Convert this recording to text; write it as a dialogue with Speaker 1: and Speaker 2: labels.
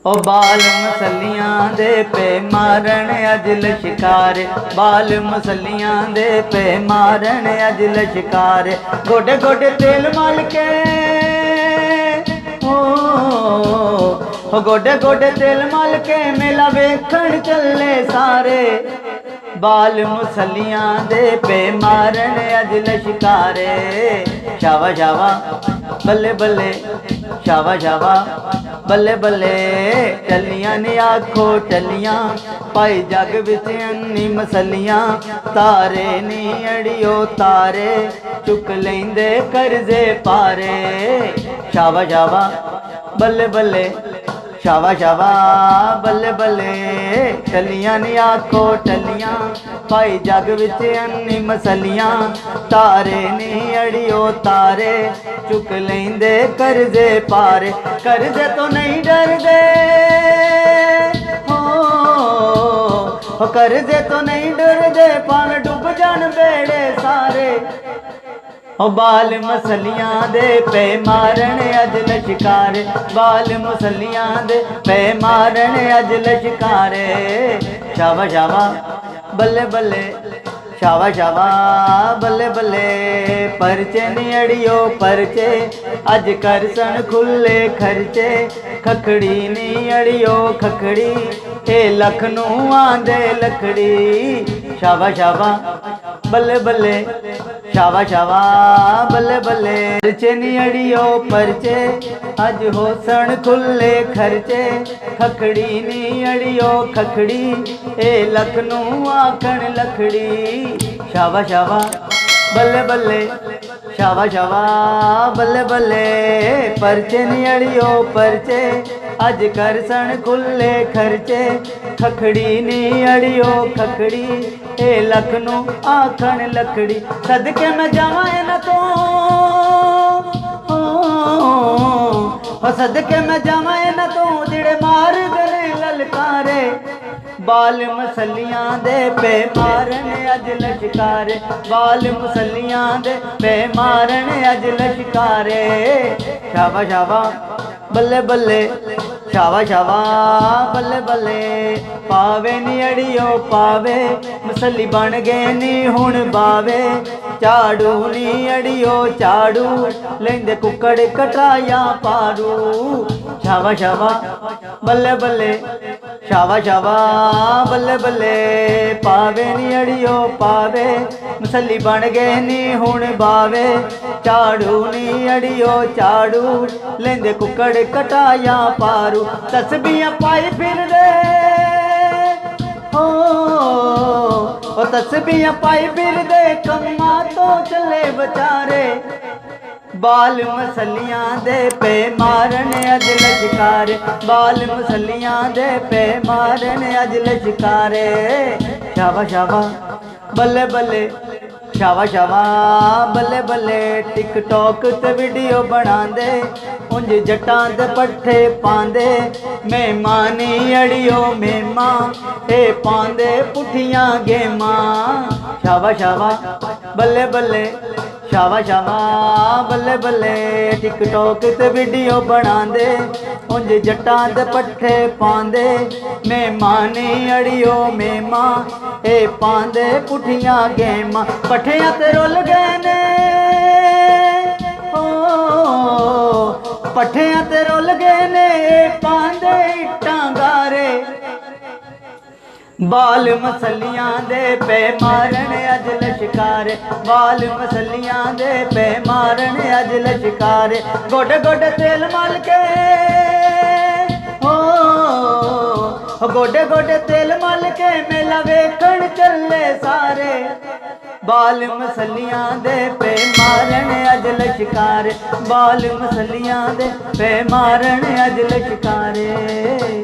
Speaker 1: ओ बाल मसलियां दे पे मारन अज लश्कारे, बाल मसलियां दे पे मारन अज लश्कारे। गोडे गोडे तेल मल के गोडे गोडे तेल मल के मेला वेखण चले सारे। बाल मुसलियां दे पे मारन अज लश्कारे। शावा शावा बल्ले बल्ले, शावा शावा बल्ले बल्ले। टलियां ने आखो टलियां, पाई जग विच अन्नी मसलियां। तारे नी अड़ियो तारे, चुक लेंदे करजे पारे। शावा शावा बल्ले बल्ले, शावा शावा बल्ले बल्ले। टलियां ने आखो टलियां, पाई जग विच अन्नी मसलियां। तारे नी अड़ियो तारे, चुक लेंदे करजे पारे। करजे तो नहीं डरदे हो करजे तो नहीं डरदे, भावें डुब जान बेड़े सारे। ओ बाल मसलियां दे पे मारन अज लश्कारे, बाल मसलियां दे पे मारन अज लश्कारे। शावा शावा बल्ले बल्ले, शावा शावा बल्ले बल्ले। परचे नी अड़ियो परचे, अज कर सन खुले खर्चे। खखड़ी नी अड़ियो खखड़ी, ए लखनऊ आंदे लखड़ी। शावा शावा बल्ले बल्ले, शावा शावा बल्ले बल्ले। परचे नी अड़ियो परचे, अज हो सन खुले खर्चे। खखड़ी नी अड़ियो खखड़ी, ए लखनऊ आखण लखड़ी। शावा शावा बल्ले बल्ले, शावा शावा बल्ले बल्ले। परचे नी अड़ियो परचे, अज कर सन खुले खर्चे। खखड़ी नी अड़ियो खखड़ी, ए लखनऊ आखण लखड़ी। सदके मैं जावां इन्हां तो, सदके मैं जावां इन्हां तो, जिहड़े मार गले ललकारे। बाल मसलियां दे पे मारन अज लश्कारे, बाल मसलियां दे पे मारन अज लश्कारे। शावा शावा बल्ले बल्ले, शावा शावा बल्ले बल्ले। पावे नी अड़ियो पावे, मसली बन गए नी हुण बावे। झाड़ू नी अड़ियो झाड़ू, लेंदे कुकड़ कटाया पारू। शावा शावा बल्ले बल्ले, शावा शावा बल्ले बल्ले। पावे नी अड़ियो पावे, मसली बन गए नी हुण बावे। झाड़ू नी अड़ियो झाड़ू, लेंदे कुकड़ कटाया पारू। तस्बीहां पाई फिरदे ओ तस्बीहां पाई फिरदे, कम्मां तो चले बचारे। बाल मसलियां दे पे मारन अज लश्कारे, बाल मसलियां दे पे मारन अज लश्कारे। शावा शावा बल्ले बल्ले, शावा शावा बल्ले बल्ले। टिकटॉक ते वीडियो बनांदे, उंज जटां दे पट्ठे पांदे। मेहमानी अड़ियो मेहमा, ए पांदे पुठियां गेमां। शावा शावा बल्ले बल्ले, शावा शावा बल्ले बल्ले। टिकटॉक ते वीडियो बनांदे, उंज जटां दे पट्ठे पांदे। मेहमानी अड़ियो मेहमा, ए पांदे पुठियां गेमां। पट्ठियां ते रुल गए ने पट्ठियां ते रुल गए ने, पांदे इट्टां गारे। बाल मसलियां दे पे मारन अज लश्कारे, बाल मसलियां दे पे मारन अज लश्कारे। गोडे गोडे तेल मल के गोडे गोडे तेल मल के, मेला वेखण चले सारे। बाल मसलियां दे पे मारन अज लश्कारे, बाल मसलियां दे पे मारन अज लश्कारे।